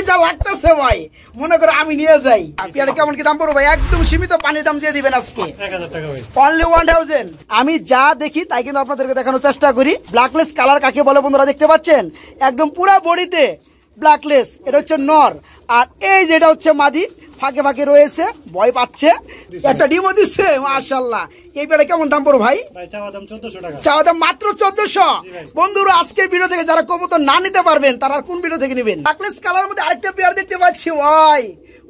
যা লাগতেছে ভাই মনে করো আমি নিয়ে যাই। পেয়ারা কেমন কি দাম পড়বে ভাই? একদম সীমিত পানির দাম দিয়ে দিবেন আজকে 1000 টাকা ভাই, অনলি 1000। আমি যা দেখি তাই কিন্তু আপনাদেরকে দেখানোর চেষ্টা করি। ব্ল্যাকলেস কালার কাকে বলে বন্ধুরা দেখতে পাচ্ছেন, একদম পুরা বডিতে ব্ল্যাকলেস, এটা হচ্ছে নর। আর এই যেটা হচ্ছে মাদি, ফাঁকে ফাঁকে রয়েছে, ভয় পাচ্ছে, একটা ডিমও দিচ্ছে মাশাআল্লাহ। এই পেয়ারা কেমন দাম পড়ো ভাই? চাওয়া দাম 1400 টাকা। চাওয়া দাম মাত্র 1400। বন্ধুরা আজকে ভিডিও থেকে যারা কবুতর না নিতে পারবেন তারা কোন ভিডিও থেকে নেবেন? ব্ল্যাকলেস কালার মধ্যে আরেকটা পেয়ার দেখতে পাচ্ছি ভাই,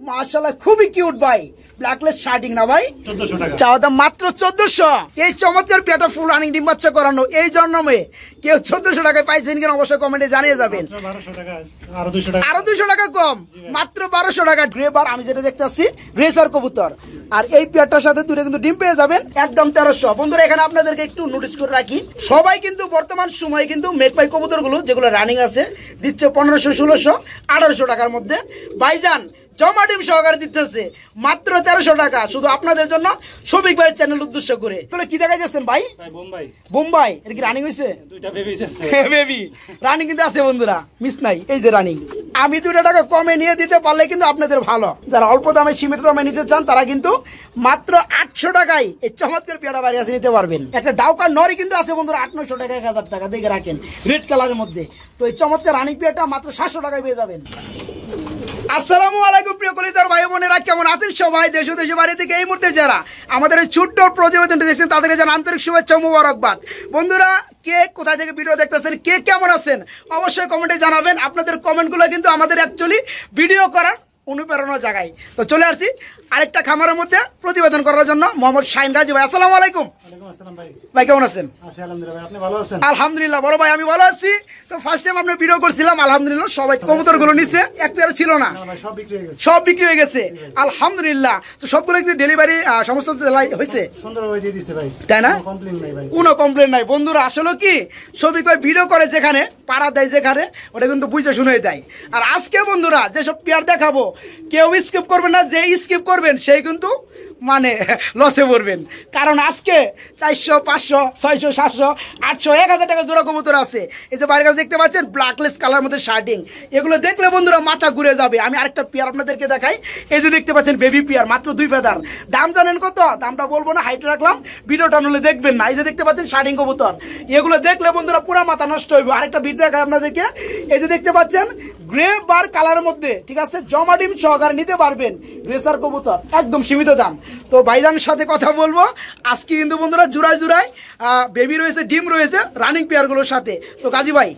মাশাআল্লাহ খুবই কিউট ভাই, ব্ল্যাকলেস শার্টিং না ভাই, 1400 টাকা। চাওয়া দাম মাত্র 1400। এই চমৎকার পেয়ারটা ফুল রানিং ডিম বাচ্চা করানো, এই জন্মে কেউ 1400 টাকায় পাইছেন কিনা অবশ্যই কমেন্টে জানিয়ে যাবেন। আরো 200 টাকা কম, মাত্র 1200 টাকা। গ্রে বার আমি যেটা দেখতেছি রেসার কবুতর, আর এই পেয়ারটার সাথে দুটো কিন্তু ডিম পেয়ে যাবেন একদম 1300। বন্ধুরা এখানে আপনাদেরকে একটু নোটিস করে রাখি, সবাই কিন্তু বর্তমান সময়ে কিন্তু মেকপাই কবুতর গুলো যেগুলো রানিং আছে দিচ্ছে 1500, 1600, 1800 টাকার মধ্যে। ভাইজান জমা ডিম সহকারে দিতেছে মাত্র 1300 টাকা, শুধু আপনাদের জন্য শফিক ভাইয়ের চ্যানেল উদ্দেশ্য করে। কি দেখা যাচ্ছেন ভাই? বোম্বাই। এটা কি রানিং হয়েছে? বেবি রানিং কিন্তু আছে বন্ধুরা, মিস নাই। এই যে রানিং, আমি 2 টাকা কমে নিয়ে দিতে পারলে কিন্তু আপনাদের ভালো। যারা অল্প দামে সীমিত দামে নিতে চান তারা কিন্তু মাত্র 800 টাকায় এই চমৎকার পেয়ারা বাড়ি আছে নিতে পারবেন। একটা ডাউকার নরি কিন্তু আছে বন্ধুরা 800 টাকা, 1000 টাকা দেখে রাখেন, রেড কালারের মধ্যে। তো এই চমৎকার রানিং পেয়ারটা মাত্র 700 টাকায় পেয়ে যাবেন। আসসালামু আলাইকুম প্রিয় কলিজার ভাই বোনেরা, কেমন আছেন সবাই? দেশ ও দেশের বাইরে থেকে এই মুহূর্তে যারা আমাদের এই ছোট্ট প্রতিবেদনটি দেখছেন তাদেরকে জানাই আন্তরিক শুভেচ্ছা মোবারকবাদ। বন্ধুরা কে কোথায় থেকে ভিডিও দেখতেছেন, কে কেমন আছেন অবশ্যই কমেন্টে জানাবেন। আপনাদের কমেন্টগুলো কিন্তু আমাদের অ্যাকচুয়ালি ভিডিও করার অনুপ্রেরণা জায়গায়। তো চলে আসছি আরেকটা খামারের মধ্যে প্রতিবেদন করার জন্য। মোহাম্মদ শাহিন গাজী ভাই, আসসালামু আলাইকুম। ভাই কেমন আছেন? আলহামদুলিল্লাহ বড় ভাই আমি ভালো আছি। তো ফার্স্ট টাইম আপনি ভিডিও করছিলাম, আলহামদুলিল্লাহ সবাই কবুতর গুলো নিচ্ছে, এক পেয়ার ছিল না, সব বিক্রি হয়ে গেছে আলহামদুলিল্লাহ। তো সবগুলো কিন্তু ডেলিভারি সমস্ত জেলায় হয়েছে, তাই না? কোনো কমপ্লেন নাই। বন্ধুরা আসলে কি শফিক ভাই ভিডিও করে যেখানে পাড়া দেয় যেখানে, ওটা কিন্তু বুঝে শুনে দেয়। আর আজকে বন্ধুরা যেসব পেয়ার দেখাবো কেউ স্কিপ করবেন না, যে স্কিপ করবেন সেই কিন্তু মানে লসে পড়বেন। কারণ আজকে 400, 500, 600, 700, 800, 1000 টাকা জোড়া কবুতর আছে। এই যে বাইরের কাছে দেখতে পাচ্ছেন ব্ল্যাকলেস কালার মধ্যে শার্টিং, এগুলো দেখলে বন্ধুরা মাথা ঘুরে যাবে। আমি আরেকটা পেয়ার আপনাদেরকে দেখাই, এই যে দেখতে পাচ্ছেন বেবি পেয়ার, মাত্র 2 ফেদার। দাম জানেন কত? দামটা বলবো না, হাইট রাখলাম, ভিডিওটা নলে দেখবেন না। এই যে দেখতে পাচ্ছেন শার্টিং কবুতর, এগুলো দেখলে বন্ধুরা পুরো মাথা নষ্ট হইবে। আরেকটা ভিডিও দেখাই আপনাদেরকে, এই যে দেখতে পাচ্ছেন গ্রে বার কালারের মধ্যে, ঠিক আছে, জমা ডিম সহকারে নিতে পারবেন রেসার কবুতর, একদম সীমিত দাম। তো ভাইজানের সাথে কথা বলবো আজকে কিন্তু বন্ধুরা জোড়ায় জোড়ায় বেবি রয়েছে, ডিম রয়েছে রানিং পেয়ার গুলোর সাথে। তো গাজী ভাই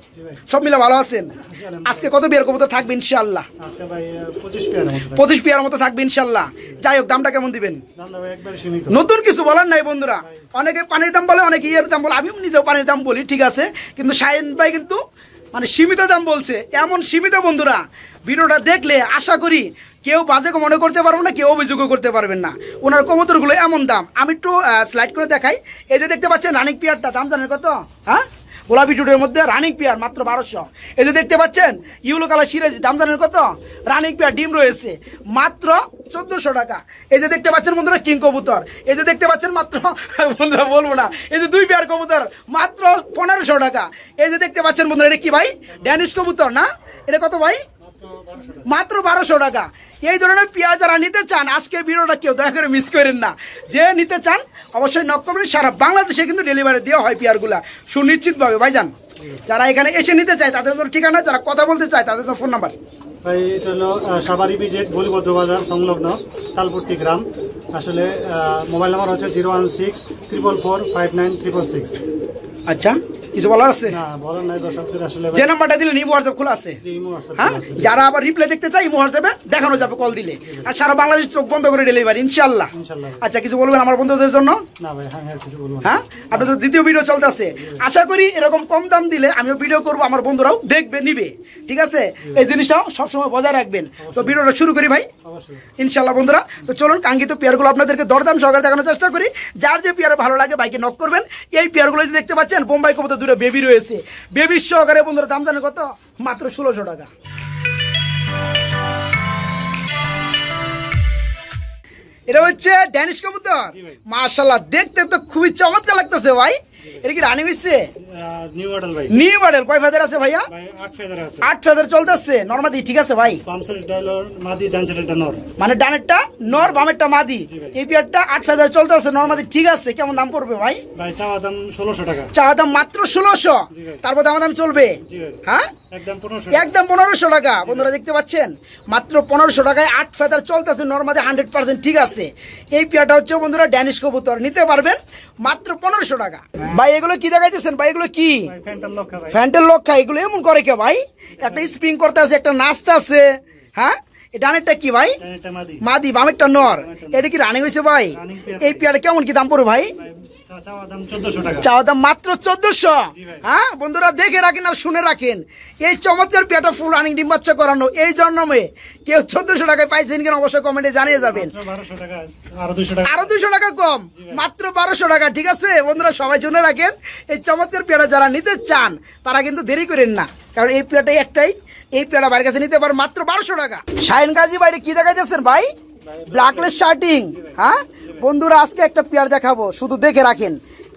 সব মিলে ভালো আছেন? আজকে কত পেয়ার কবুতর থাকবে ইনশাআল্লাহ? 25 পেয়ার মতো থাকবে ইনশাআল্লাহ। যাই হোক দামটা কেমন দিবেন? নতুন কিছু বলার নাই বন্ধুরা, অনেকে পানির দাম বলে, অনেকে ইয়ের দাম বলে, আমি নিজেও পানির দাম বলি, ঠিক আছে, কিন্তু শাহিন ভাই কিন্তু মানে সীমিত দাম বলছে। এমন সীমিত বন্ধুরা ভিডিওটা দেখলে আশা করি কেউ বাজে মনে করতে পারবো না, কেউ অভিযোগও করতে পারবেন না। ওনার কবুতরগুলো এমন দাম, আমি একটু স্লাইড করে দেখাই। এই যে দেখতে পাচ্ছেন রানিং পেয়ারটা, দাম জানেন কত? হ্যাঁ, গোলাপি টুটের মধ্যে রানিং পেয়ার মাত্র 1200। এই যে দেখতে পাচ্ছেন ইউলো কালার সিরাজি, দাম জানেন কত? রানিং পেয়ার ডিম রয়েছে মাত্র 1400 টাকা। এই যে দেখতে পাচ্ছেন বন্ধুরা কিং কবুতর, এই যে দেখতে পাচ্ছেন মাত্র বন্ধুরা বলবো না, এই যে 2 পেয়ার কবুতর মাত্র 1500 টাকা। এই যে দেখতে পাচ্ছেন বন্ধুরা এটা কি ভাই? ড্যানিশ কবুতর না? এটা কত ভাই? মাত্র 1200 টাকা। এই ধরনের পেঁয়াজ যারা নিতে চান আজকে ভিডিওটা কেউ দয়া করে মিস করেন না। যে নিতে চান অবশ্যই নক করবেন, সারা বাংলাদেশে কিন্তু ডেলিভারি দেওয়া হয় পেয়ারগুলা সুনিশ্চিতভাবে। ভাইজান যারা এখানে এসে নিতে চায় তাদের জন্য ঠিকানা, যারা কথা বলতে চায় তাদের জন্য ফোন নাম্বার। ভাই এটা হলো সাভার ইপিজেড বলিভদ্র বাজার সংলগ্ন তালপট্টি গ্রাম। আসলে মোবাইল নাম্বার হচ্ছে 01644459666। আচ্ছা কিছু বলার আছে? না বলার নাই দর্শকদের। আসলে যে নাম্বারটা দিলেন ইমো হোয়াটসঅ্যাপ খোলা আছে, হ্যাঁ, যারা আবার রিপ্লাই দেখতে চায় ইমো হোয়াটসঅ্যাপে দেখানো যাবে কল দিলে। আর সারা বাংলাদেশ চোখ বন্ধ করে ডেলিভারি ইনশাআল্লাহ। আচ্ছা কিছু বলবেন আমার বন্ধুদের জন্য? না ভাই হ্যাঁ কিছু বলবো। হ্যাঁ আপনাদের দ্বিতীয় ভিডিও চলতেছে, আশা করি এরকম কম দাম দিলে আমিও ভিডিও করব, আমার বন্ধুরাও দেখবে নিবে, ঠিক আছে? এই জিনিসটাও সবসময় বজায় রাখবেন। তো ভিডিওটা শুরু করি ভাই ইনশাআল্লাহ বন্ধুরা। তো চলুন কাঙ্ক্ষিত পেয়ারগুলো আপনাদেরকে দরদাম সহকারে দেখানোর চেষ্টা করি। যার যে পেয়ার ভালো লাগে বাইকে নক করবেন। এই পেয়ারগুলো যে দেখতে পাচ্ছেন বোম্বাই কবুতর, দুটো বেবি রয়েছে, বেবির সহকারে বন্ধুরা দাম জানেন কত? মাত্র 1600 টাকা। এটা হচ্ছে ড্যানিশ কবুতর, মাশাআল্লাহ দেখতে তো খুবই চমৎকার লাগতেছে ভাই। এটা কি রানিং হচ্ছে? নিউ মডেল ভাই। নিউ মডেল কয় ফেদার আছে ভাইয়া? ভাই 8 ফেদার আছে। 8 ফেদার চলতেছে নরমাদি ঠিক আছে ভাই? বাম সাইডটা হলো মাদি, ডান সাইডটা নর। মানে ডানেরটা নর বামেরটা মাদি। এই পেয়ারটা 8 ফেদার চলতেছে নরমাদি ঠিক আছে। কেমন দাম পড়বে ভাই? ভাই চাওয়া দাম 1600 টাকা। চাওয়া দাম মাত্র 1600। তারপর দাম চলবে? হ্যাঁ একদম 1500। একদম 1500 টাকা। বন্ধুরা দেখতে পাচ্ছেন মাত্র 1500 টাকায় 8 ফেদার চলতেছে নরমাদি 100% ঠিক আছে। এই পেয়ারটা হচ্ছে বন্ধুরা ড্যানিশ কবুতর, নিতে পারবেন মাত্র 1500 টাকা। ভাই এগুলো কি দেখাইতেছেন ভাই? এগুলো কি? ফ্যান্টম লক্ষা ভাই। ফ্যান্টেল লক্ষা। এগুলো এমন করে কে ভাই? একটা স্প্রিং করতে আছে, একটা নাচতে আছে। হ্যাঁ ডানেরটা কি ভাই? এটা মাদি। মাদি বামেরটা নর। এটা কি রানিং হয়েছে ভাই? এই পেয়ারটা কেমন কি দাম পড়বে ভাই? চাওয়া দাম 1400 টাকা। চাওয়া দাম মাত্র 1400। হ্যাঁ বন্ধুরা দেখে রাখেন আর শুনে রাখেন, এই চমৎকার পেয়ারটা ফুল রানিং ডিম বাচ্চা করানো এই জন্মে কেউ 1400 টাকায় পাইছেন কিনা অবশ্যই কমেন্টে জানিয়ে যাবেন। 1200 টাকা, আরো 200 টাকা, আরো 200 টাকা কম, মাত্র 1200 টাকা। ঠিক আছে বন্ধুরা সবাই শুনে রাখেন, এই চমৎকার পেয়ারটা যারা নিতে চান তারা কিন্তু দেরি করেন না, কারণ এই পেয়ারটাই একটাই। এই পেয়ারটা বাইরের কাছে নিতে পারেন মাত্র 1200 টাকা। শাইন গাজী বাইরে কি দেখাইতেছেন ভাই? ব্ল্যাকলেস শার্টিং। হ্যাঁ বন্ধুরা আজকে একটা পেয়ার দেখাবো, শুধু দেখে রাখেন।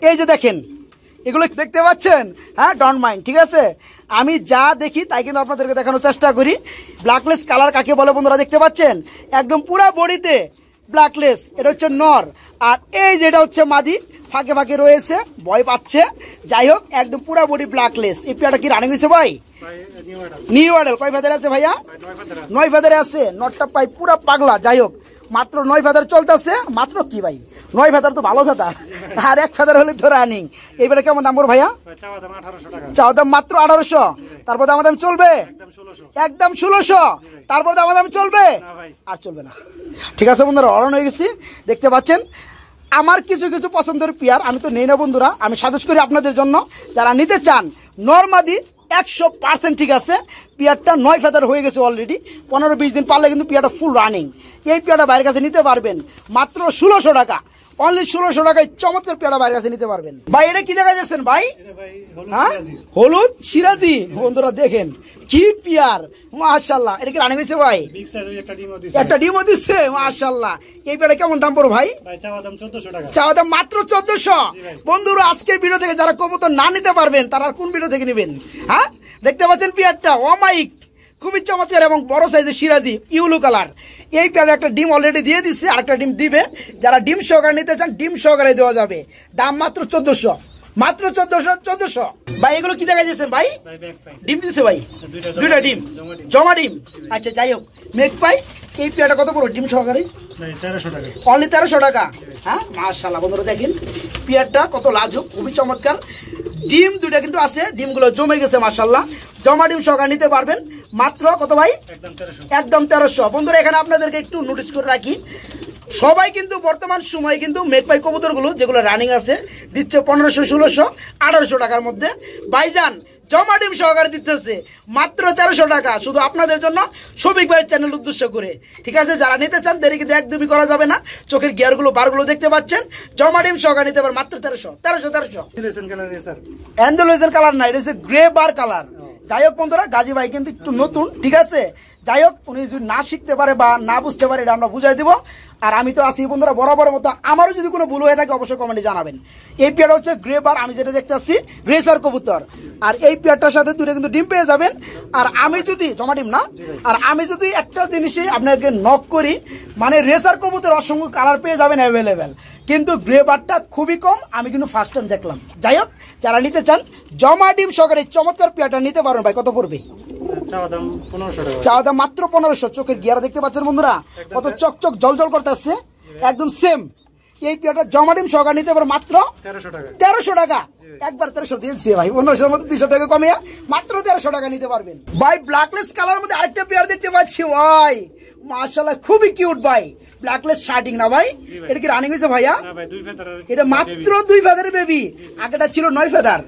এই যে দেখেন এগুলো দেখতে পাচ্ছেন? হ্যাঁ ডন্ট মাইন্ড। ঠিক আছে আমি যা দেখি তাই কিন্তু আপনাদেরকে দেখানোর চেষ্টা করি। ব্ল্যাকলেস কালার কাকে বলে বন্ধুরা দেখতে পাচ্ছেন? একদম পুরা বডিতে ব্ল্যাকলেস, এটা হচ্ছে নর। আর এই যেটা হচ্ছে মাদি, ফাঁকে ফাঁকে রয়েছে, ভয় পাচ্ছে। যাই হোক একদম পুরা বডি ব্ল্যাকলেস। এই পেয়ারটা কি রানিং হয়েছে ভাই? New model. কয় ফেদার আছে ভাইয়া? 9 ফেদারে আছে। নটটা পাই পুরা পাগলা। যাই হোক মাত্র 9 ফেদার চলতেছে। মাত্র কি ভাই 9 ফেদার তো ভালো ফেদার, আর 1 ফেদার হলে তো রানিং। এইবারে কেমন দাম পড়বে ভাইয়া? চাওয়া দাম মাত্র 1800। তারপর দাম চলবে? একদম 1600। তারপর দাম চলবে? আর চলবে না। ঠিক আছে বন্ধুরা অরণ হয়ে গেছি। দেখতে পাচ্ছেন আমার কিছু কিছু পছন্দের পেয়ার আমি তো নেই না বন্ধুরা, আমি সাজেস্ট করি আপনাদের জন্য যারা নিতে চান। নরমাদি 100% ঠিক আছে। পেয়ারটা 9 ফেদার হয়ে গেছে অলরেডি। 15-20 দিন পারলে কিন্তু পেয়ারটা ফুল রানিং। এই পেয়ারটা বাইরের কাছে নিতে পারবেন মাত্র 1600 টাকা। অনলি 1600 টাকায় চমৎকার পেয়ারটা বাইরের কাছে নিতে পারবেন। ভাই এটা কি দেখা যাচ্ছেন ভাই? হ্যাঁ হলুদ সিরাজি। বন্ধুরা দেখেন কি পেয়ার, মাশাআল্লাহ। এটা কি রানিং হয়েছে ভাই? একটা ডিমও দিচ্ছে, মাশাআল্লাহ। এই পেয়ারটা কেমন দাম পড়ো ভাই? চাওয়া দাম 1400 টাকা। চাওয়া দাম মাত্র 1400। বন্ধুরা আজকে ভিডিও থেকে যারা কবুতর না নিতে পারবেন তারা কোন ভিডিও থেকে নেবেন? হ্যাঁ দেখতে পাচ্ছেন পেয়ারটা অমাইক, খুবই চমৎকার এবং বড় সাইজের সিরাজি ইউলো কালার। এই পেয়ারে একটা ডিম অলরেডি দিয়ে দিচ্ছে, আরেকটা ডিম দিবে। যারা ডিম সহকারে নিতে চান ডিম সহকারে দেওয়া যাবে। দাম মাত্র 1400, মাত্র 1400। ভাই এগুলো কি দেখা যাচ্ছেন ভাই? ডিম দিচ্ছে ভাই, দুইটা ডিম, জমা ডিম। আচ্ছা যাই হোক মেঘ পাই। এই পেয়ারটা কত বড় ডিম সহকারে? 1300 টাকা। অনলি 1300 টাকা। হ্যাঁ মাশাআল্লাহ। বন্ধুরা দেখেন পেয়ারটা কত লাজুক, খুবই চমৎকার। ডিম দুইটা কিন্তু আছে, ডিমগুলো জমে গেছে মাশাআল্লাহ। জমা ডিম সহকারে নিতে পারবেন মাত্র কত ভাই? একদম 1300। বন্ধুরা এখানে আপনাদেরকে একটু নোটিস করে রাখি, সবাই কিন্তু বর্তমান সময়ে কিন্তু মেঘপাই কবুতরগুলো যেগুলো রানিং আছে দিচ্ছে 1500, 1600, 1800 টাকার মধ্যে। ভাইজান জমা ডিম সহকারে দিতেছে মাত্র 1300 টাকা, শুধু আপনাদের জন্য শফিক ভাইয়ের চ্যানেল উদ্দেশ্য করে। ঠিক আছে যারা নিতে চান দেরি কিন্তু একদমই করা যাবে না। চোখের গিয়ারগুলো বারগুলো দেখতে পাচ্ছেন, জমা ডিম সহকারে নিতে পারেন মাত্র 1300। অ্যান্ডালুইজান কালার না, এটা হচ্ছে গ্রে বার কালার। যাই হোক বন্ধুরা গাজী ভাই কিন্তু একটু নতুন। ঠিক আছে যাই হোক উনি যদি না শিখতে পারে বা না বুঝতে পারে এটা আমরা বুঝাই দিব। আর আমি তো আছি বন্ধুরা বরাবরের মতো, আমারও যদি কোনো ভুল হয়ে থাকে অবশ্যই কমেন্টে জানাবেন। এই পেয়ারটা হচ্ছে গ্রে বার, আমি যেটা দেখতে আসছি রেসার কবুতর। আর এই পেয়ারটার সাথে দুটো কিন্তু ডিম পেয়ে যাবেন। আর আমি যদি জমা ডিম না, আর আমি যদি একটা জিনিসই আপনাকে নক করি, মানে রেসার কবুতর অসংখ্য কালার পেয়ে যাবেন অ্যাভেলেবেল, কিন্তু গ্রে বারটা খুবই কম। আমি কিন্তু ফার্স্ট টাইম দেখলাম। যাই হোক যারা নিতে চান জমা ডিম সহকারে চমৎকার পেয়ারটা নিতে পারবেন। ভাই কত পড়বে? চাওয়া দাম 1500 টাকা। চাওয়া দাম মাত্র 1500। চোখের গিয়ারা দেখতে পাচ্ছেন বন্ধুরা কত চকচক জলজল করতে আসছে, একদম সেম। এই পেয়ারটা জমা ডিম সহকারে নিতে পারবেন মাত্র 1300 টাকা। একবার 1300 দিয়েছি ভাই, 1500 মধ্যে 200 টাকা কমিয়ে মাত্র 1300 টাকা নিতে পারবেন। ভাই ব্ল্যাকলেস কালার মধ্যে আরেকটা পেয়ার দেখতে পাচ্ছি ভাই, মাশাআল্লাহ খুবই কিউট ভাই। ব্ল্যাকলেস শার্টিং না ভাই? এটা কি রানিং হয়েছে ভাইয়া? এটা মাত্র 2 ফেদারের বেবি, আগেটা ছিল 9 ফেদার।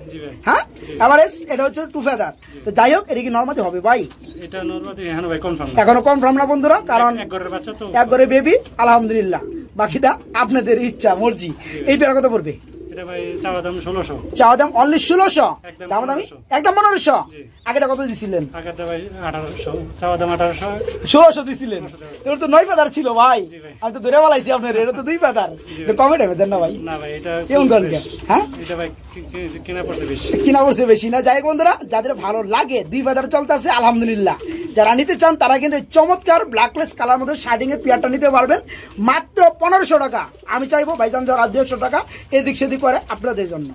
হ্যাঁ এভারেজ এটা হচ্ছে 2 ফেদার। তো যাই হোক এটা কি নরমালি হবে ভাই? এটা নরমালি এখনো ভাই কনফার্ম না, এখনো কনফার্ম না বন্ধুরা, কারণ এক ঘরের বাচ্চা তো, এক ঘরে বেবি আলহামদুলিল্লাহ, বাকিটা আপনাদের ইচ্ছা মর্জি। এই পেয়ার কত পড়বে? এটা ভাই চাওয়া দাম 1600। চাওয়া দাম অনলি 1600। দাম দামি একদম 1500। আগেটা কত দিছিলেন? আগেটা ভাই 1800, চাওয়া দাম 1800, 1600 দিছিলেন। তোর তো 9 ফেদার ছিল ভাই, আমি তো ধরে বলাইছি আপনার এটা তো 2 ফেদার। এটা কমে দেবে দেন না ভাই? না ভাই এটা কেমন দরকার? হ্যাঁ এটা ভাই কিনা পড়ছে বেশি, কিনা পড়ছে বেশি না। যাই হোক বন্ধুরা, যাদের ভালো লাগে 2000 চলতেছে আলহামদুলিল্লাহ। যারা নিতে চান তারা কিন্তু চমৎকার ব্ল্যাকলেস কালার মধ্যে শার্টিং এর পেয়ারটা নিতে পারবেন মাত্র 1500 টাকা। আমি চাইবো ভাইজান যারা 200 টাকা এদিক সেদিক করে আপনাদের জন্য।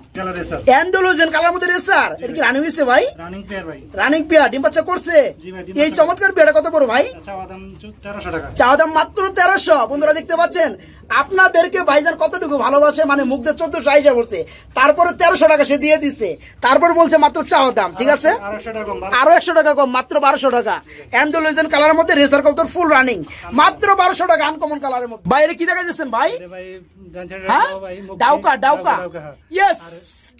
অ্যান্ডালুজিয়ান কালার মধ্যে রেসার, এটা কি রানিং হইছে ভাই? রানিং পেয়ার ভাই, রানিং পেয়ার ডিম বাচ্চা করছে। জি ভাই, এই চমৎকার পেয়ারটা কত পড়ো ভাই? চাওয়া দাম 1300 টাকা। চাওয়া দাম মাত্র 1300। বন্ধুরা দেখতে পাচ্ছেন আপনাদেরকে ভাইজান কতটুকু ভালোবাসে, মানে মুখ দিয়ে 1400 আইসা পড়ছে, তারপরে 1300 টাকা সে দিয়ে দিছে, তারপর বলছে মাত্র চাওয়া দাম। ঠিক আছে, আরো 100 টাকা কম, মাত্র 1200 টাকা। অ্যান্ডালুজিয়ান কালারের মধ্যে রেসার কবুতর ফুল রানিং, মাত্র 1200 টাকা আনকমন কালারের মধ্যে। বাইরে কি দেখা যাচ্ছেন ভাই? হ্যাঁ, ডাউকা ডাউকা, ইয়েস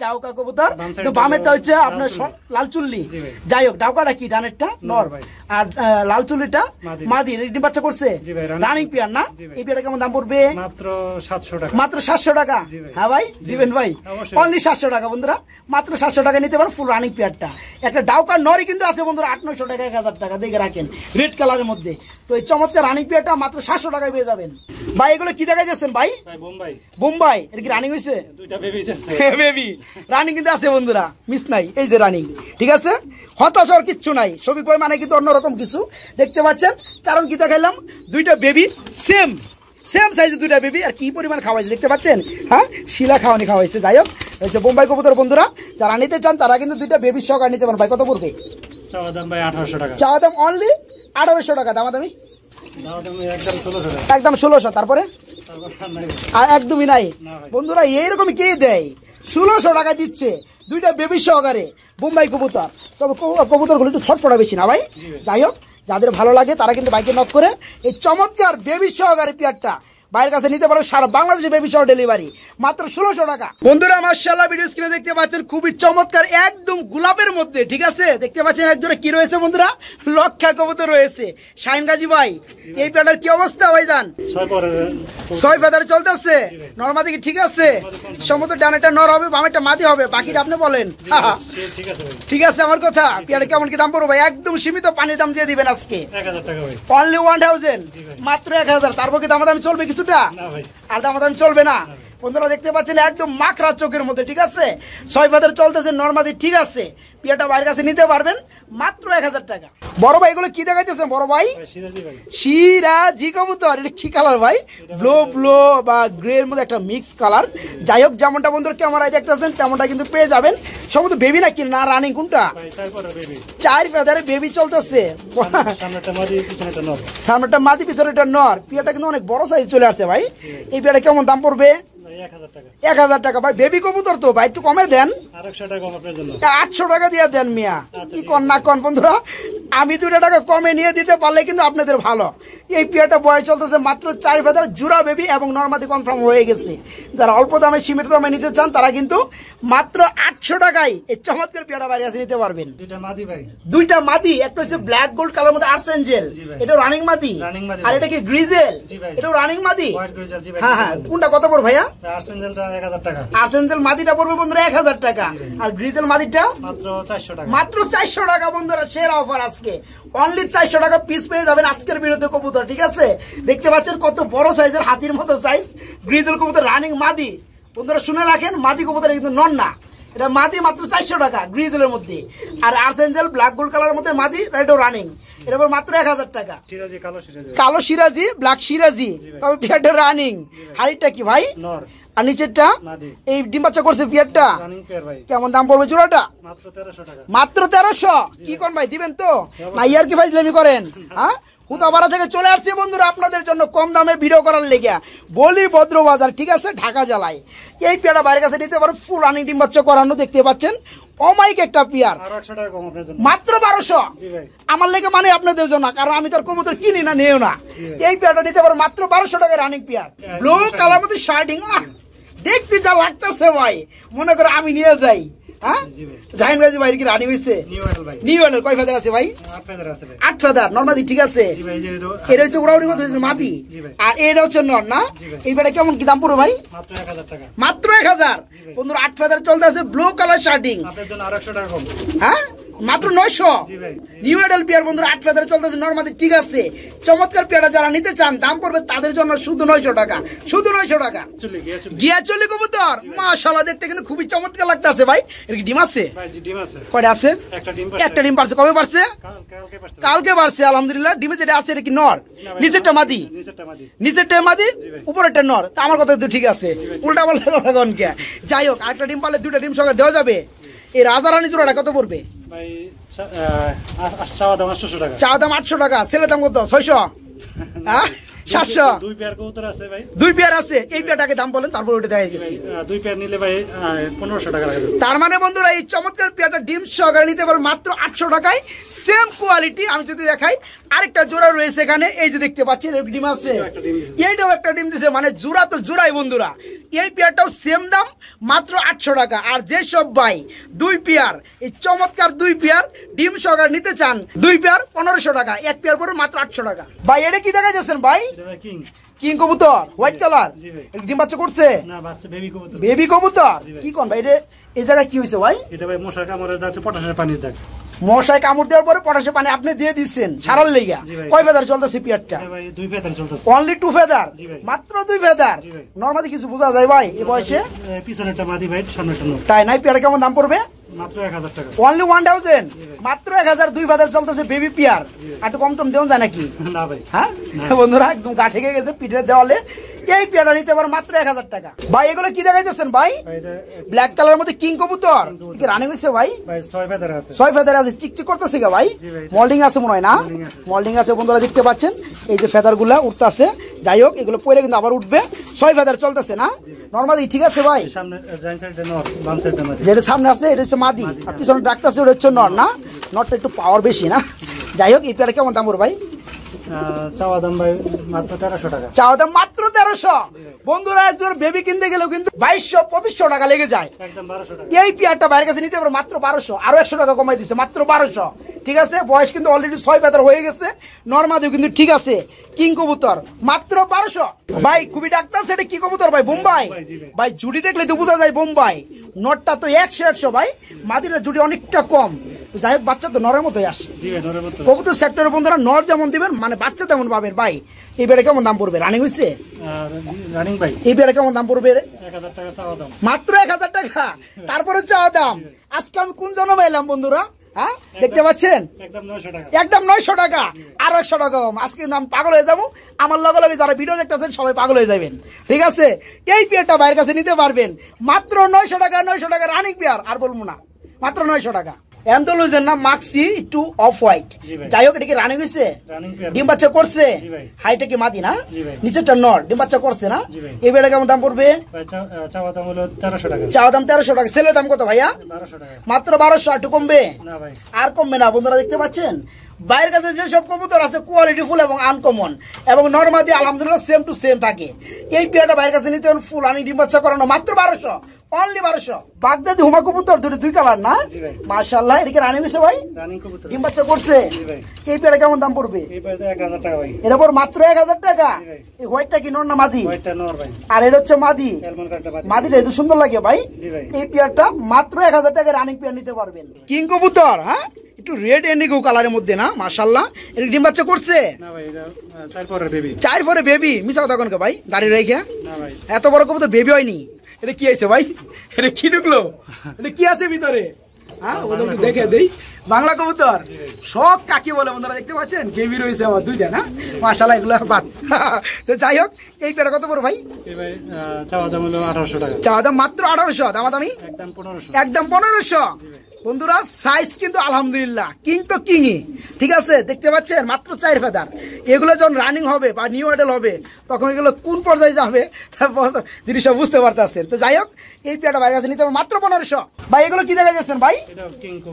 ডাউকা কবুতর। তো বামেরটা হচ্ছে আপনার লাল চুল্লি। যাই হোক, ডাউকাটা কি ডানেরটা নর আর লাল চুল্লিটা মাদি। ডিম বাচ্চা করছে, রানিং পেয়ার না? এই পেয়ারটা কেমন দাম পড়বে? মাত্র 700 টাকা। মাত্র 700 টাকা। হ্যাঁ ভাই, দিবেন ভাই? অনলি 700 টাকা বন্ধুরা, মাত্র 700 টাকা নিতে পারো ফুল রানিং পেয়ারটা। একটা ডাউকা নরই কিন্তু আছে বন্ধুরা 800 টাকা 1000 টাকা দেখে রাখেন রেড কালারের মধ্যে। তো এই চমৎকার রানিং পেয়ারটা মাত্র 700 টাকায় পেয়ে যাবেন ভাই। এগুলো কি দেখা যাচ্ছেন ভাই? বোম্বাই। বোম্বাই, এটা কি রানিং হয়েছে? দুইটা বেবি আছে, বেবি রানিং কিন্তু আছে বন্ধুরা, মিস নাই। এই যে রানিং, ঠিক আছে, হতাশ হওয়ার কিচ্ছু নাই। শফিক ভাই মানে কিন্তু অন্যরকম কিছু দেখতে পাচ্ছেন, কারণ কি দেখাইলাম দুইটা বেবি সেম সাইজের দুইটা বেবি, আর কি পরিমাণ খাওয়াইছে দেখতে পাচ্ছেন। হ্যাঁ, শিলা খাওয়ানি খাওয়াইছে। যাই হোক, হচ্ছে বোম্বাই কবুতর বন্ধুরা যারা নিতে চান তারা কিন্তু দুইটা বেবির সহকারে নিতে পারেন। ভাই কত পড়বে? চাওয়া দাম ভাই 1800 টাকা। চাওয়া দাম অনলি 1800 টাকা। দামাদামি একদম 1600। তারপরে আর একদমই নাই বন্ধুরা, এইরকম কে দেয়? 1600 টাকা দিচ্ছে দুইটা বেবি সহকারে বোম্বাই কবুতর। তবে কবুতরগুলো একটু ছটপটা বেশি না ভাই? যাই হোক, যাদের ভালো লাগে তারা কিন্তু বাইকে নক করে এই চমৎকার বেবি সহকারে পেয়ারটা বাইরের কাছে নিতে পারো। সারা বাংলাদেশে বেবি সহ ডেলিভারি মাত্র 1600 টাকা। বন্ধুরা মাশাআল্লাহ, ভিডিও স্ক্রিনে দেখতে পাচ্ছেন খুবই চমৎকার একদম গোলাপের মধ্যে, ঠিক আছে, দেখতে পাচ্ছেন একজোড়া কি রয়েছে বন্ধুরা? লক্ষা কবুতর রয়েছে। শাহিন গাজী ভাই, এই প্যাটার কি অবস্থা ভাইজান? 6 ফেদারে চলতেছে। নরমাদি কি ঠিক আছে? সমস্ত ডানেটা নর হবে, বামেটা মাদি হবে, বাকিটা আপনি বলেন। ঠিক আছে, আমার কথা। পেয়ারে কেমন কি দাম পড়বে ভাই? একদম সীমিত পানির দাম দিয়ে দিবেন আজকে। 1000 টাকা ভাই, অনলি 1000, মাত্র 1000। তারপর কি দামাদামি চলবে কিছুটা? আর দামাদামি চলবে না। বন্ধুরা দেখতে পাচ্ছেন একদম মাখরা চোখের মধ্যে, ঠিক আছে, 6 ফেদার চলতেছে নরমাদি, ঠিক আছে। পেয়ারটা বাইরের কাছে নিতে পারবেন মাত্র 1000 টাকা। বড় ভাই এগুলো কি দেখাইতেছেন বড় ভাই? সিরাজি কবুতর। এটা কি কালার ভাই? ব্লু বা গ্রে এর মধ্যে একটা মিক্স কালার। যাই হোক, যেমনটা বন্ধুরা ক্যামেরায় দেখতেছেন তেমনটা কিন্তু পেয়ে যাবেন। সম্ভবত বেবি নাকি না রানিং কোনটা? 4 ফেদারে বেবি চলতেছে। সামনেটা মাদি, পিছনেটা নর। পেয়ারটা কিন্তু অনেক বড় সাইজ চলে আসছে ভাই। এই পেয়ারটা কেমন দাম পড়বে? 1000 টাকা ভাই। বেবি কবুতর তো ভাই, একটু কমে দেন। 800 টাকা দিয়ে দেন মিয়া। কি কন না কন বন্ধুরা, আমি 2 টাকা কমে নিয়ে দিতে পারলে কিন্তু আপনাদের ভালো। এই পেয়ারটা বয়স চলতেছে মাত্র 4 ফেদার জোড়া বেবি এবং নরমাদি কনফার্ম হয়ে গেছে। যারা অল্প দামে সীমিত দামে নিতে চান তারা কিন্তু মাত্র 800 টাকায় এই চমৎকার পেয়ারটা বাইরে আসে নিতে পারবেন। দুইটা মাদি, একটা হচ্ছে ব্ল্যাক গোল্ড কালার মধ্যে আর্সেঞ্জেল, এটা রানিং মাদি, আর এটা কি গ্রিজেল, এটাও রানিং মাদি। হ্যাঁ হ্যাঁ, কোনটা কত পড়বে ভাইয়া? আর্সেঞ্জেলটা 1000 টাকা। আর্সেঞ্জেল মাদিটা পড়বে বন্ধুরা 1000 টাকা, আর গ্রিজেল মাদিটা মাত্র 400 টাকা। মাত্র 400 টাকা বন্ধুরা, সেরা অফার আজকে। অনলি 400 টাকা পিস পেয়ে যাবেন আজকের বিরুদ্ধে কবুতর, ঠিক আছে। দেখতে পাচ্ছেন কত বড় সাইজের, হাতির মতো সাইজ গ্রিজেল কবুতর রানিং মাদি। বন্ধুরা শুনে রাখেন, মাদি কবুতর কিন্তু নন না, এটা মাদি মাত্র 400 টাকা গ্রিজেলের মধ্যে। আর আর্সেঞ্জেল ব্ল্যাক গোল্ড কালারের মধ্যে মাদি, এটাও রানিং, এটা মাত্র 1000 টাকা। কালো সিরাজি, ব্ল্যাক সিরাজি, তবে পেয়ারটা রানিং। হাড়িটা কি ভাই? আর নিচেরটা এই ডিম বাচ্চা করছে পেয়ারটা। কেমন দাম পড়বে জোড়াটা? মাত্র 1300। কি কোন ভাই দিবেন তো না? ইয়ার কি ভাই লেমি করেন? হ্যাঁ, হুতাবাড়া থেকে চলে আসছে বন্ধুরা আপনাদের জন্য কম দামে ভিডিও করার লেগে। বলি ভদ্র বাজার, ঠিক আছে, ঢাকা জেলায়। এই পেয়ারটা বাইরের কাছে নিতে পারো, ফুল রানিং ডিম বাচ্চা করানো, দেখতে পাচ্ছেন অমাইক একটা পেয়ার। মাত্র 1200 আমার লেগে, মানে আপনাদের জন্য, কারণ আমি তোর কবুতর কিনি না, নেও না। এই পেয়ারটা নিতে পারো মাত্র 1200 টাকা রানিং পেয়ার। ব্লু কালার মধ্যে শার্টিং, দেখতে যা লাগতেছে ভাই, মনে করো আমি নিয়ে যাই। হ্যাঁ, জাহিন গাজী ভাই কি রানি হইছে? নিউ এন্ডের কয় ফেদার আছে ভাই? 8 ফেদার নরমাদি, ঠিক আছে। এটা হচ্ছে ওরাউরি মাদি, আর এটা হচ্ছে নর না। এই বেটা কেমন কি দাম পড়বে ভাই? মাত্র 1000। বন্ধুরা 8 ফেদার চলতে আছে, ব্লু কালার শার্টিং। হ্যাঁ, মাত্র 900। নিউ এডেল পেয়ার বন্ধুরা 8 ফেদারে চলতেছে নরমাদি, ঠিক আছে। চমৎকার পেয়ারা যারা নিতে চান দাম পড়বে তাদের জন্য শুধু 900 টাকা, শুধু 900 টাকা। গিয়া চলি কবুতর মাশাআল্লাহ দেখতে কিন্তু খুবই চমৎকার লাগতেছে ভাই। এর কি ডিম আছে? কয়টা আছে? একটা ডিম পারছে। কবে পারছে? কালকে পারছে আলহামদুলিল্লাহ। ডিমে যেটা আছে এটা কি নর? নিচেরটা মাদি? নিচেরটা মাদি, উপরেরটা নর। তা আমার কথা তো ঠিক আছে, উল্টা পাল্টা কথা কোন কে? যাই হোক, আরেকটা ডিম পারলে 2টা ডিম সঙ্গে দেওয়া যাবে। এই রাজারানী জোড়াটা কত পড়বে? চাওয়া দাম 800 টাকা। চাওয়া দাম 800 টাকা, ছেলে দাম কত? 600? হ্যাঁ 700। 2 পেয়ার কবুতর আছে ভাই। 2 পেয়ার আছে। এই পেয়ারটাকে দাম বলেন, তারপর ওটা দেখা গেছি। 2 পেয়ার নিলে ভাই 1500 টাকা লাগবে। তার মানে বন্ধুরা এই চমৎকার পেয়ারটা ডিম সহকারে নিতে পারবেন মাত্র 800 টাকায়। সেম কোয়ালিটি আমি যদি দেখাই, আরেকটা জোড়া রয়েছে এখানে, এই যে দেখতে পাচ্ছেন ডিম আছে, এইটাও একটা ডিম দিছে, মানে জোড়া তো জোড়াই বন্ধুরা। এই পেয়ারটাও সেম দাম মাত্র 800 টাকা। আর যে সব ভাই 2 পেয়ার, এই চমৎকার 2 পেয়ার ডিম সহকারে নিতে চান, 2 পেয়ার 1500 টাকা, 1 পেয়ার পরে মাত্র 800 টাকা। ভাই এটা কি দেখা যাচ্ছেন ভাই? কিং কবুতর, হোয়াইট কালার। ডিম বাচ্চা করছে? না, বাচ্চা বেবি কবুতর। বেবি কবুতর কি কোন ভাই? এই জায়গায় কি হয়েছে ভাই? এটা ভাই মশা কামড়ের দাগ, পটাশের পানির দাগ। মশায় কামড় দেওয়ার পরে পটাশের পানি আপনি দিয়ে দিচ্ছেন সারার লেগা। কয় ফেদার চলতেছে পিয়ারটা? ভাই 2 ফেদার চলতেছে। অনলি 2 ফেদার, মাত্র 2 ফেদার। নরমালি কিছু বোঝা যায় ভাই এই বয়সে? পিছনেরটা মাদি ভাই, সামনেরটা নর। তাই নাই? পিয়ার কেমন দাম পড়বে? মাত্র 1000 টাকা। অনলি 1000, মাত্র 1000। 2 ফেদার চলতেছে বেবি পিয়ার। একটু কম টম দেওয়া যায় নাকি? না ভাই। হ্যাঁ বন্ধুরা, একদম গা ঠেকে গেছে পিঠের দেওয়ালে। এই পেয়ারটা নিতে পারেন মাত্র 1000 টাকা। ভাই এগুলো কি দেখাইতেছেন ভাই? ব্ল্যাক কালারের মধ্যে কিং কবুতর কি রানিং হইছে ভাই? ভাই 6 ফেদার আছে। 6 ফেদার আছে, চিকচিক করতেছে গা ভাই? মোল্ডিং আছে মনে হয় না? মোল্ডিং আছে বন্ধুরা, দেখতে পাচ্ছেন এই যে ফেদারগুলা উঠতেছে। যাই হোক, এগুলো পরে কিন্তু আবার উঠবে। 6 ফেদার চলতেছে না? নরমালি ঠিক আছে ভাই। সামনে ডাইন সাইডে নর, বাম সাইডে মাদি। যেটা সামনে আছে এটা হচ্ছে মাদি, আর পিছনে ডাকতেছে ওটা হচ্ছে নর না? নরটা একটু পাওয়ার বেশি না? যাই হোক, এই পেয়ারটা কেমন দাম পড়বে ভাই? চাওয়া দাম ভাই মাত্র 1300 টাকা। চাওয়া দাম মাত্র 1300। বন্ধুরা একজন বেবি কিনতে গেলেও কিন্তু 2200-2500 টাকা লেগে যায়। একদম 1200 টাকা। এই পেয়ারটা বাইরের কাছে নিতে পারো মাত্র 1200, আরো 100 টাকা কমাই দিচ্ছে, মাত্র 1200। ঠিক আছে, বয়স কিন্তু অলরেডি 6 ফেদার হয়ে গেছে। নরমাদিও কিন্তু ঠিক আছে। কিং কবুতর মাত্র 1200। ভাই খুবই ডাক্তার, সেটা কি কবুতর ভাই? বোম্বাই। ভাই জুড়ি দেখলে তো বোঝা যায় বোম্বাই। নটটা তো 100 ভাই, মাদিরা জুড়ি অনেকটা কম। যাই হোক, বাচ্চা তো নরের মতোই আসে। কবুতর সেক্টরের বন্ধুরা নর যেমন দিবেন মানে বাচ্চা তেমন পাবেন। ভাই এই বেড়ে কেমন দাম পড়বে? রানিং হয়েছে? রানিং ভাই। এই বেড়ে কেমন দাম পড়বে? 1000 টাকা চাওয়া দাম। মাত্র 1000 টাকা, তারপরে চাওয়া দাম। আজকে আমি কোন জন্মে এলাম বন্ধুরা? হ্যাঁ দেখতে পাচ্ছেন, একদম 900 টাকা। একদম 900 টাকা, আরো 100 টাকা কম। আজকে আমি পাগল হয়ে যাবো, আমার লগে লগে যারা ভিডিও দেখতেছেন সবাই পাগল হয়ে যাবেন। ঠিক আছে, এই পেয়ারটা বাইরের কাছে নিতে পারবেন মাত্র 900 টাকা। 900 টাকা রানিং পেয়ার, আর বলবো না, মাত্র 900 টাকা। অ্যান্থোলজির নাম মাক্সি টু অফ হোয়াইট। যাই হোক, এটা কি রানিং হয়েছে? ডিম বাচ্চা করছে? হাইটা কি মাদি না? নিচেরটা নর, ডিম বাচ্চা করছে না? এই বেড়া কেমন দাম পড়বে? চাওয়া দাম হলো 1300 টাকা। চাওয়া দাম 1300 টাকা। ছেলের দাম কত ভাইয়া? 1200 টাকা। মাত্র 1200। একটু কমবে? না ভাই, আর কমবে না। বন্ধুরা দেখতে পাচ্ছেন বাইরের কাছে যে সব কবুতর আছে কোয়ালিটি ফুল এবং আনকমন এবং নরমাদি আলহামদুলিল্লাহ সেম টু সেম থাকে। এই পেয়ারটা বাইরের কাছে নিতে ফুল আনি ডিম বাচ্চা করানো মাত্র 1200, অনলি 1200। বাগদাদি হুমা কবুতর 2 কালার না? মাশাআল্লাহ, এদিকে রানিং হয়েছে ভাই? রানিং কবুতর, ডিম বাচ্চা করছে? এই পেয়ারটা কেমন দাম পড়বে? এই পেয়ারটা 1000 টাকা ভাই। এর উপর মাত্র 1000 টাকা। এই হোয়াইটটা কি নর না মাদি? হোয়াইটটা নর ভাই, আর এটা হচ্ছে মাদি। এলমন কাটটা মাদি। মাদিটা এত সুন্দর লাগে ভাই। এই পেয়ারটা মাত্র 1000 টাকা রানিং পেয়ার নিতে পারবেন। কিং কবুতর, হ্যাঁ একটু রেড এন্ডিগো কালারের মধ্যে না? মাশাআল্লাহ, এটা ডিম বাচ্চা করছে? না ভাই, এটা 4 পরের বেবি। 4 পরে বেবি? মিছা কথা কোন ভাই, দাঁড়িয়ে রেখে? না ভাই, এত বড় কবুতর বেবি হয়নি। এটা কি আছে ভাই? এটা কি ঢুকলো? এটা কি আছে ভিতরে? হ্যাঁ দেখে দেই। বাংলা কবুতর সব কাকি বলে বন্ধুরা, দেখতে পাচ্ছেন বেবি রয়েছে আমার 2টা না? মাশাআল্লাহ, এগুলো বাদ। তো যাই হোক, এই পেয়ারটা কত বড় ভাই? এই ভাই চাওয়া দাম হলো 1800 টাকা। চাওয়া দাম মাত্র 1800, দামাদামি একদম 1500। একদম 1500। বন্ধুরা সাইজ কিন্তু আলহামদুলিল্লাহ কিং তো কিংই। ঠিক আছে, দেখতে পাচ্ছেন মাত্র 4 ফেদার। এগুলো যখন রানিং হবে বা নিউ মডেল হবে তখন এগুলো কোন পর্যায়ে যাবে জিনিসটা বুঝতে পারতেছেন। তো যাই হোক, এই পেয়ারটা বাইরের কাছে নিতে হবে মাত্র 1500। ভাই এগুলো কি দেখা যাচ্ছেন ভাই?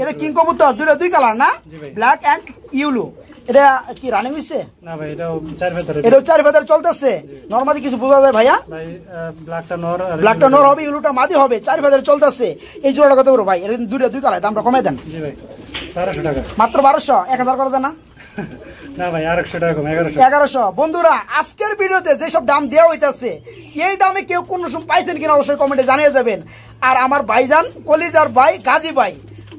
এটা কিং কবুতর, 2 কালার না? Black and yellow. এটা কি রানিং হইছে? না ভাই, এটাও 4 ফেদার। এটাও 4 ফেদার চলতেছে। নরমালি কিছু বোঝা যায় ভাইয়া? ভাই ব্ল্যাকটা নর, আর ব্ল্যাকটা নর হবে, ইয়েলোটা মাদি হবে। 4 ফেদার চলতেছে। এই জোড়াটা কত বড় ভাই? এটা 2 কালার, দামটা কমাই দেন। জি ভাই, 1200 টাকা। মাত্র 1200, 1000 করে দেন না? না ভাই, 800 টাকা কম, 1100। 1100। বন্ধুরা আজকের ভিডিওতে যেসব দাম দেওয়া হইতাছে এই দামে কেউ কোন সময় পাইছেন কিনা অবশ্যই কমেন্টে জানিয়ে যাবেন। আর আমার ভাইজান কলিজার ভাই গাজী ভাই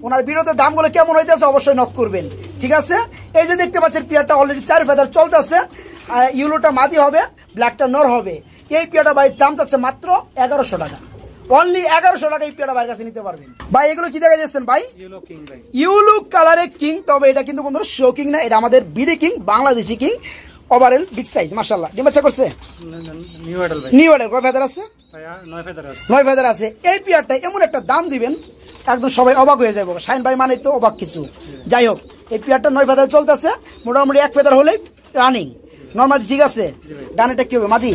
ওনার ভিডিওতে দামগুলো কেমন হইতেছে অবশ্যই নক করবেন, ঠিক আছে। এই যে দেখতে পাচ্ছেন পেয়ারটা অলরেডি 4 ফেদার চলতেছে, ইউলোটা মাদি হবে, ব্ল্যাকটা নর হবে। এই পেয়ারটা ভাই দাম চাচ্ছে মাত্র 1100 টাকা, অনলি 1100 টাকা এই পেয়ারটা ভাইয়ের কাছে নিতে পারবেন। ভাই এগুলো কি দেখা যাচ্ছেন ভাই? ইউলো কালারের কিং, তবে এটা কিন্তু বন্ধুরা শো কিং না, এটা আমাদের BD king, Bangladeshi king, overall big size মাশাআল্লাহ। ডিম বাচ্চা করছে, নিউ অ্যাডাল কয় ফেদার আছে? 9 ফেদার আছে। এই পেয়ারটা এমন একটা দাম দিবেন একদম সবাই অবাক হয়ে যাবে। শাহিন ভাই মানে তো অবাক কিছু। যাই হোক, এই পেয়ারটা 9 ফেদার চলতেছে, মোটামুটি 1 ফেদার হলেই রানিং নরমাল, ঠিক আছে। ডানেটা কি হবে? মাদি,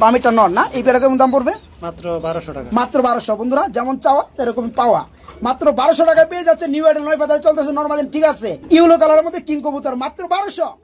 বামিটা নর না। এই পেয়ারটা কেমন দাম পড়বে? মাত্র 1200 টাকা, মাত্র 1200। বন্ধুরা যেমন চাওয়া এরকম পাওয়া, মাত্র 1200 টাকায় পেয়ে যাচ্ছে। নিউ অ্যাডাল 9 ফেদার চলতেছে নরমাল, ঠিক আছে। ইউলো কালারের মধ্যে কিং কবুতর মাত্র 1200।